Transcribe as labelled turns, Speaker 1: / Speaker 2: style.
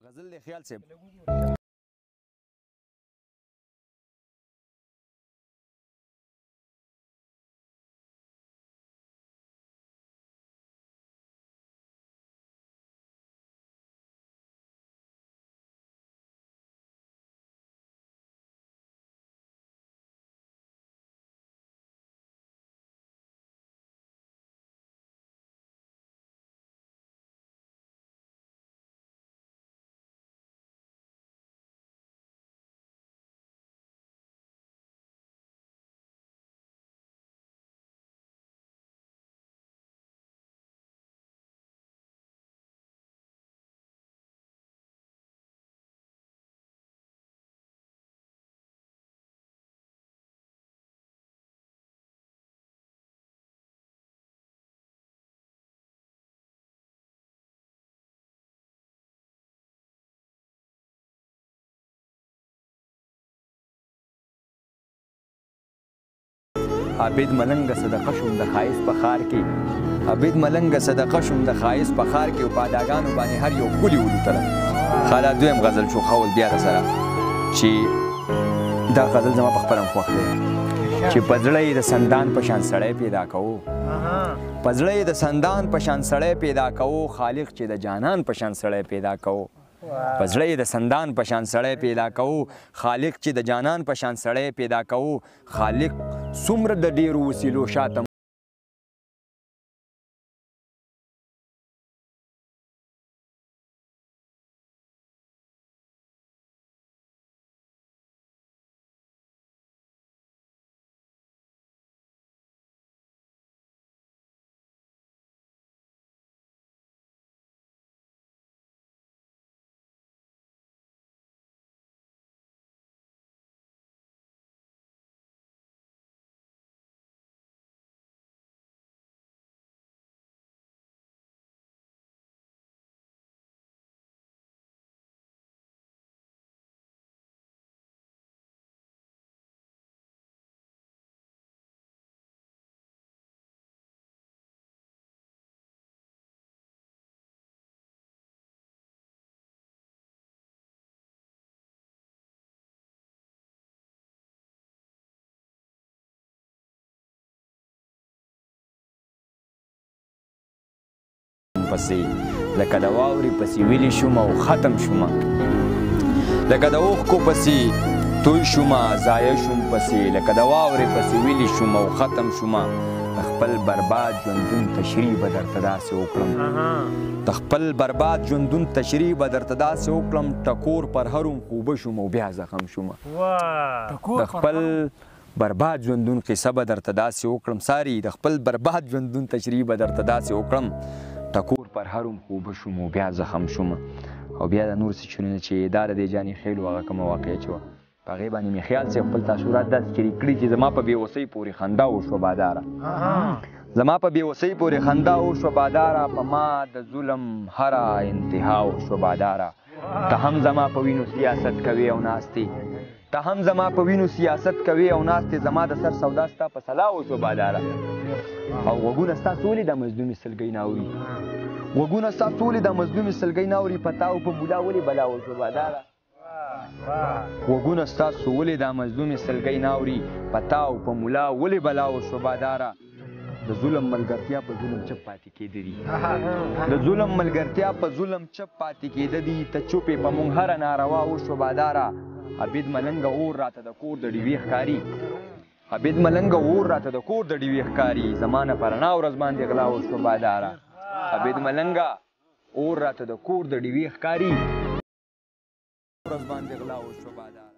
Speaker 1: غزل دی خیال صاحب. عابد ملنګ صدقه شوم د ښایست په ښار کې، عابد ملنګ صدقه شوم د ښایست په ښار کې، او په اداګانو باندې هر یو ښکلي ولوټله. خالا دویم غزل شو خول بیا راسره چې دا غزل زما په خپله هم خوښ دی چې په زړه یې د سندان په شان سړی پیدا کوو، په زړه یې د سندان په شان سړی پیدا کوو، خالق چې د جانان په شان سړی پیدا کوو، په زړه یې د سندان په شان سړی پیدا کوو، خالق چې د جانان په شان سړی پیدا کوو، خالق څومره د ډېرو وسیلو شاته پسې لکه د واورې پسې ویلې شوم او ختم شوم، لکه د اوښکو پسې توی شوم ضایع شوم پسې، لکه د واورې پسې ویلې شوم او ختم شوم، د خپل برباد ژوندون تشریح به درته داسې وکړم، د خپل برباد ژوندون تشریح به درته داسې وکړم، ټکور پر هروم خوبه شوم او بیا زخم شوم، د خپل برباد ژوندون قصه به درته داسې وکړم، ساري د خپل برباد ژوندون تشریح به درته داسې وکړم، ټکور پر هروم خوبه شوم او بیا زخم شوم. او بیا د نور سیچونه چې دا د دې جانې خیلو هغه کومه واقعه چې وه په هغې باندې مې خیال صاحب خپل تاثرات داسې شریک کړي چې زما په بېوسۍ پورې خندا وشوه باداره، زما په بېوسۍ پورې خندا وشوه باداره، په ما د ظلم هره انتها وشوه باداره، ته هم زما په وینو سیاست کوې او ناستې، ته هم زما په وینو سیاست کوې او ناستې، زما د سر سودا ستا په سلا وشوه باداره، او غوږونه ستا څولې دا مظلومې سلګۍ ناوري، غوږونه ستا څولې دا مظلومې سلګۍ ناوري، په تا او په مولا ولې بلا وشوه باداره، غوږونه ستا څولې دا مظلومې سلګۍ ناوري، په تا او په مولا ولې بلا وشوه باداره، د ظلم ملګرتیا په ظلم چپ پاتې کېده دي، د ظلم ملګرتیا په ظلم چپ پاتې کېده دي، ته چوپې په مونږ هره ناروا وشوه باداره، عابد ملنګه اور راته د کور د ډیوې ښکاري، عابد ملنګه اور راته د کور د ډیوې ښکاري، زما نه په رڼا ورځ باندې غلا وشوه باداره، عابد ملنګه اور راته د کور د ډیوې ښکاري، ورځ باندې غلا وشوه باداره.